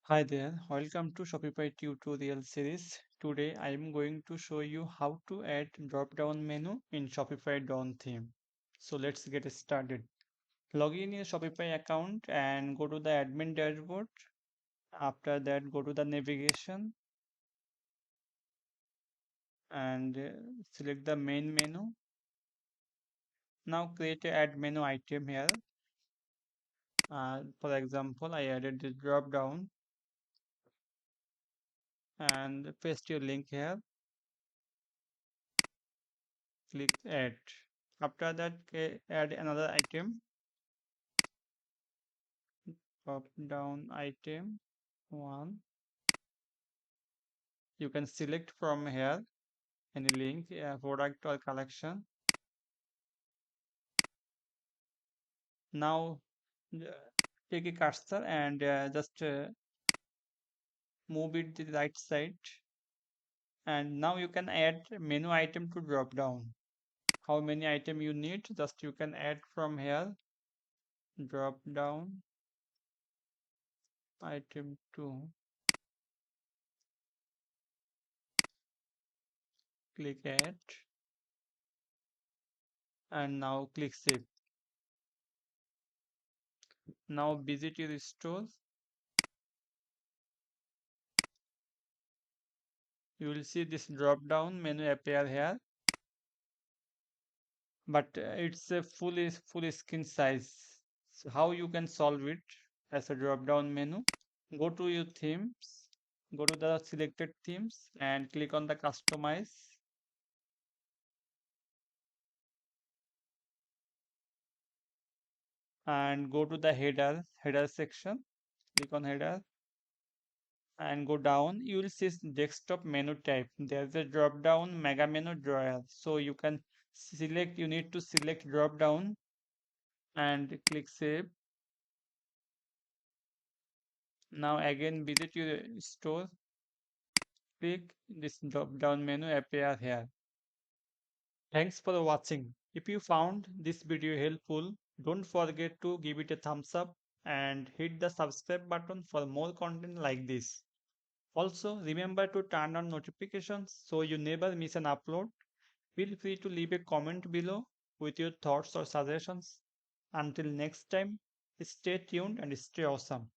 Hi there, welcome to Shopify tutorial series. Today I am going to show you how to add drop-down menu in Shopify Dawn theme. So let's get started. Log in your Shopify account and go to the admin dashboard. After that, go to the navigation and select the main menu. Now create a add menu item here. For example, I added this drop-down and paste your link here. Click add. After that, add another item. Drop down item 1. You can select from here any link, product or collection. Now uh, take a cursor and just move it to the right side, and now you can add menu item to drop down. How many item you need, just you can add from here. Drop down item 2, click add, and now click save. Now visit your store. You will see this drop down menu appear here, but it's a full screen size. So how you can solve it? As a drop down menu, go to your themes, go to the selected themes and click on the customize, and go to the header section. Click on header and go down. You will see desktop menu type. There's a drop down mega menu drawer, so you can select, you need to select drop down and click save. Now again visit your store, click this drop down menu appear here. Thanks for watching. If you found this video helpful, don't forget to give it a thumbs up and hit the subscribe button for more content like this. Also, remember to turn on notifications so you never miss an upload. Feel free to leave a comment below with your thoughts or suggestions. Until next time, stay tuned and stay awesome.